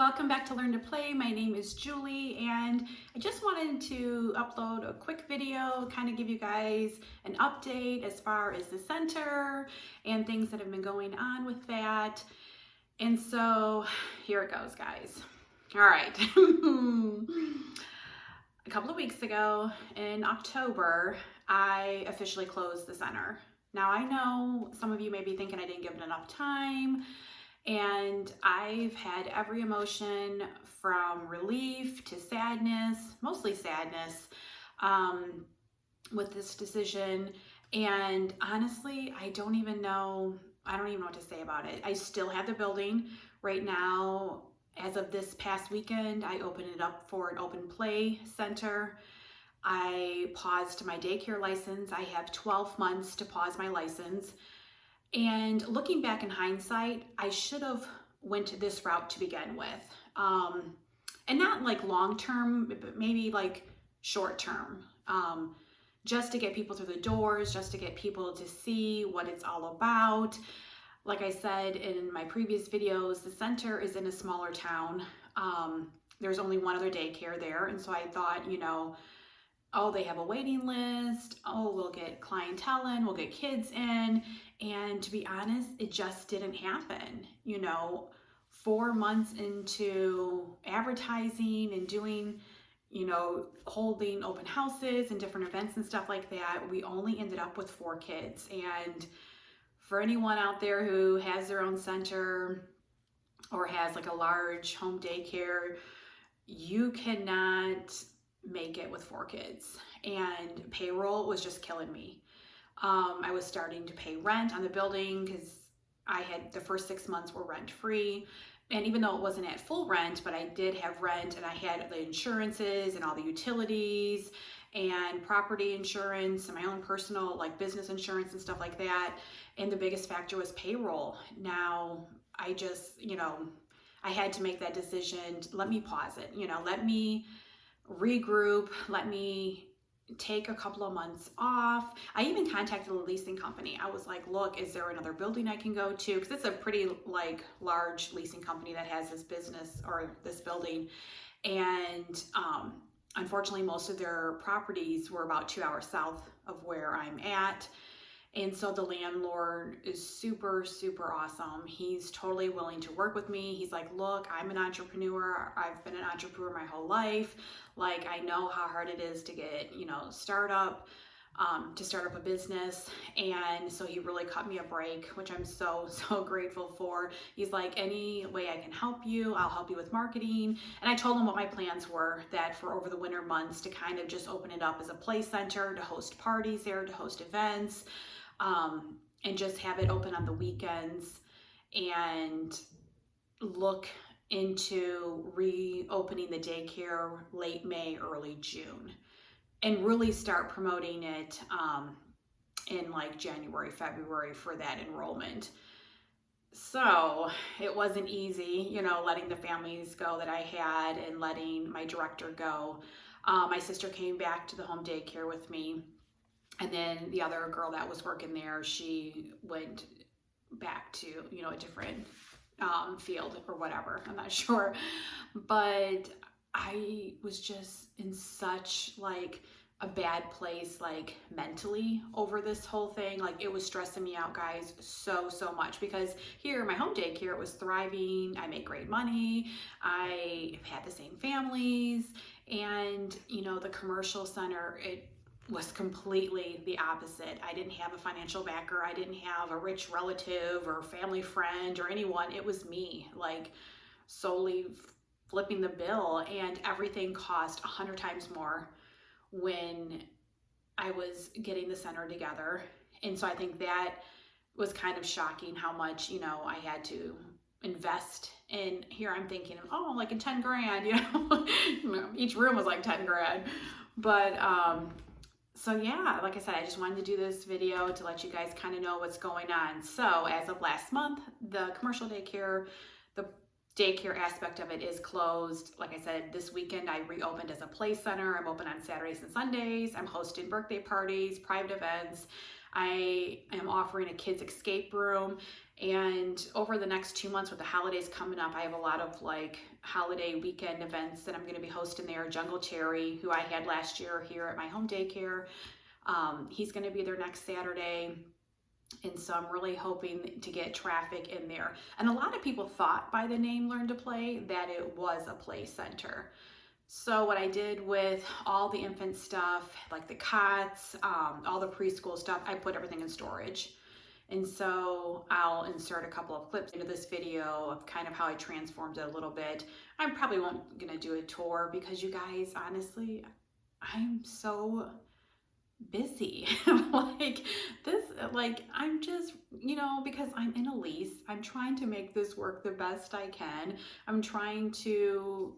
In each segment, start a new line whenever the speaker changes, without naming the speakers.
welcome back to Learn to Play. My name is Julie and I just wanted to upload a quick video, kind of give you guys an update as far as the center and things that have been going on with that. And so here it goes, guys. All right. A couple of weeks ago in October, I officially closed the center. Now I know some of you may be thinking I didn't give it enough time. And I've had every emotion from relief to sadness, mostly sadness, with this decision. And honestly, I don't even know what to say about it. I still have the building right now. As of this past weekend, I opened it up for an open play center. I paused my daycare license. I have 12 months to pause my license. And looking back in hindsight, I should have went this route to begin with. And not like long-term, but maybe like short-term. Just to get people through the doors, just to get people to see what it's all about. Like I said in my previous videos, the center is in a smaller town. There's only one other daycare there. And so I thought, oh, they have a waiting list. Oh, we'll get clientele in, we'll get kids in. And to be honest, it just didn't happen. 4 months into advertising and doing, holding open houses and different events and stuff like that, we only ended up with 4 kids. And for anyone out there who has their own center or has like a large home daycare, you cannot make it with 4 kids. And payroll was just killing me. I was starting to pay rent on the building because I had the first 6 months were rent free. And even though it wasn't at full rent, but I did have rent and I had the insurances and all the utilities and property insurance and my own personal like business insurance and stuff like that. And the biggest factor was payroll. Now I just, I had to make that decision. Let me pause it, let me regroup, let me take a couple of months off. I even contacted a leasing company. I was like, look, is there another building I can go to? Because it's a pretty like large leasing company that has this business or this building. And unfortunately, most of their properties were about 2 hours south of where I'm at. And so the landlord is super, super awesome. He's totally willing to work with me. He's like, look, I'm an entrepreneur. I've been an entrepreneur my whole life. Like, I know how hard it is to get, start up a business. And so he really cut me a break, which I'm so, so grateful for. He's like, any way I can help you, I'll help you with marketing. And I told him what my plans were, that for over the winter months to kind of just open it up as a play center, to host parties there, to host events. And just have it open on the weekends and look into reopening the daycare late May, early June, and really start promoting it in like January, February for that enrollment. So it wasn't easy, letting the families go that I had and letting my director go. My sister came back to the home daycare with me. And then the other girl that was working there, she went back to, a different field or whatever. I'm not sure. But I was just in such like a bad place, like mentally over this whole thing. Like it was stressing me out, guys, so, so much, because here, my home daycare was thriving. I make great money. I had the same families, and, the commercial center, it was completely the opposite. I didn't have a financial backer. I didn't have a rich relative or family friend or anyone. It was me, like solely flipping the bill, and everything cost 100 times more when I was getting the center together. And so I think that was kind of shocking how much, I had to invest in. Here I'm thinking, oh, like in 10 grand, each room was like 10 grand. But, so yeah, like I said, I just wanted to do this video to let you guys kind of know what's going on. So as of last month, the commercial daycare, the daycare aspect of it is closed. Like I said, this weekend I reopened as a play center. I'm open on Saturdays and Sundays. I'm hosting birthday parties, private events. I am offering a kids escape room, and over the next 2 months with the holidays coming up, I have a lot of like holiday weekend events that I'm going to be hosting there. Jungle Cherry, who I had last year here at my home daycare, he's going to be there next Saturday. And so I'm really hoping to get traffic in there. And a lot of people thought by the name Learn to Play that it was a play center. So what I did with all the infant stuff, like the cots, all the preschool stuff, I put everything in storage. And so I'll insert a couple of clips into this video of kind of how I transformed it a little bit. I probably won't gonna do a tour because you guys, honestly, I'm so busy. I'm just, because I'm in a lease, I'm trying to make this work the best I can. I'm trying to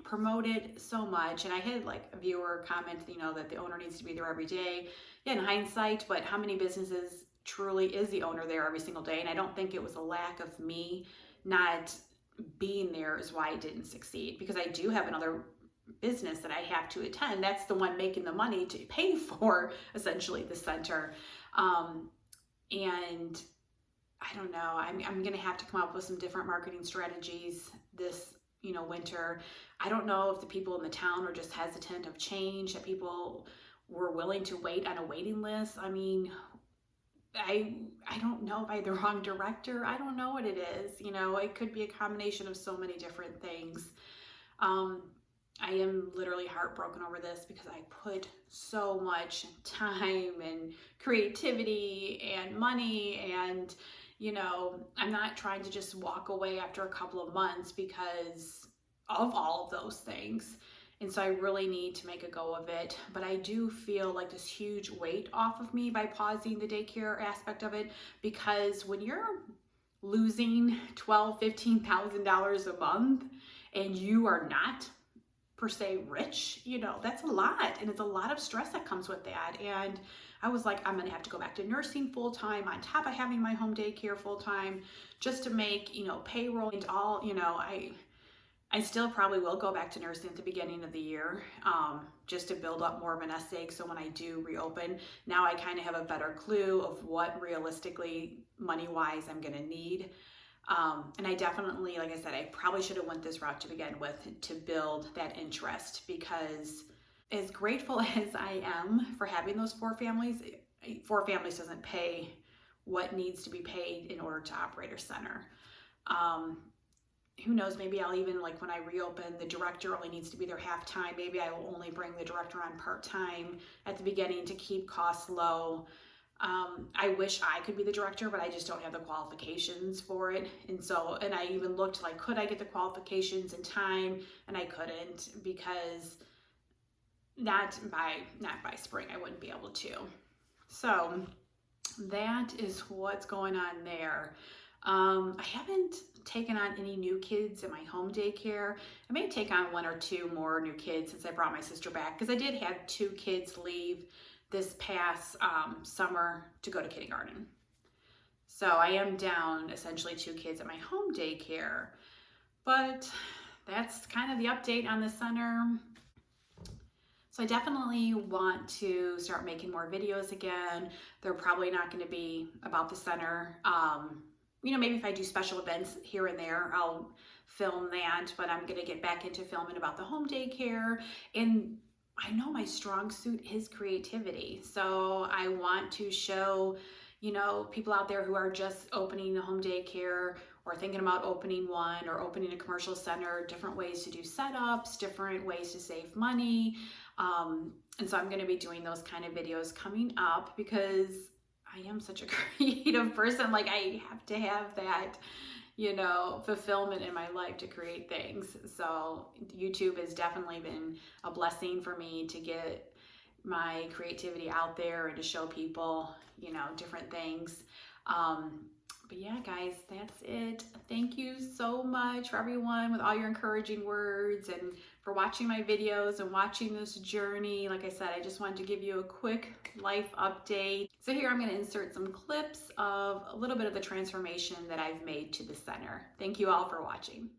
promote it so much. And I had like a viewer comment, that the owner needs to be there every day. Yeah, in hindsight, but how many businesses truly is the owner there every single day? And I don't think it was a lack of me not being there is why it didn't succeed, because I do have another business that I have to attend. That's the one making the money to pay for essentially the center. And I don't know, I'm going to have to come up with some different marketing strategies this, winter. I don't know if the people in the town are just hesitant of change, that people were willing to wait on a waiting list. I mean, I don't know if I had the wrong director. I don't know what it is. It could be a combination of so many different things. I am literally heartbroken over this because I put so much time and creativity and money, and I'm not trying to just walk away after a couple of months because of all of those things. And so I really need to make a go of it. But I do feel like this huge weight off of me by pausing the daycare aspect of it, because when you're losing $12,000, $15,000 a month and you are not per se rich, that's a lot, and it's a lot of stress that comes with that. And I was like, I'm gonna have to go back to nursing full time on top of having my home daycare full time just to make payroll and all. I still probably will go back to nursing at the beginning of the year, just to build up more of a nest egg, so when I do reopen, now I kind of have a better clue of what realistically money wise I'm gonna need. And I definitely, like I said, I probably should have went this route to begin with to build that interest, because as grateful as I am for having those 4 families doesn't pay what needs to be paid in order to operate a center. Who knows, maybe I'll even, like when I reopen, the director only needs to be there half-time. Maybe I will only bring the director on part-time at the beginning to keep costs low. I wish I could be the director, but I just don't have the qualifications for it. And I even looked like, could I get the qualifications in time? And I couldn't, because not by spring, I wouldn't be able to. So that is what's going on there. I haven't taken on any new kids at my home daycare. I may take on 1 or 2 more new kids since I brought my sister back, because I did have 2 kids leave this past summer to go to kindergarten. So I am down essentially 2 kids at my home daycare, but that's kind of the update on the center. So I definitely want to start making more videos again. They're probably not going to be about the center. Maybe if I do special events here and there, I'll film that, but I'm going to get back into filming about the home daycare. And I know my strong suit is creativity. So I want to show, people out there who are just opening a home daycare or thinking about opening one or opening a commercial center, different ways to do setups, different ways to save money. And so I'm going to be doing those kind of videos coming up, because I am such a creative person. Like, I have to have that, fulfillment in my life to create things. So YouTube has definitely been a blessing for me to get my creativity out there and to show people, different things. But yeah, guys, that's it. Thank you so much for everyone with all your encouraging words and for watching my videos and watching this journey. Like I said, I just wanted to give you a quick life update. So here I'm going to insert some clips of a little bit of the transformation that I've made to the center. Thank you all for watching.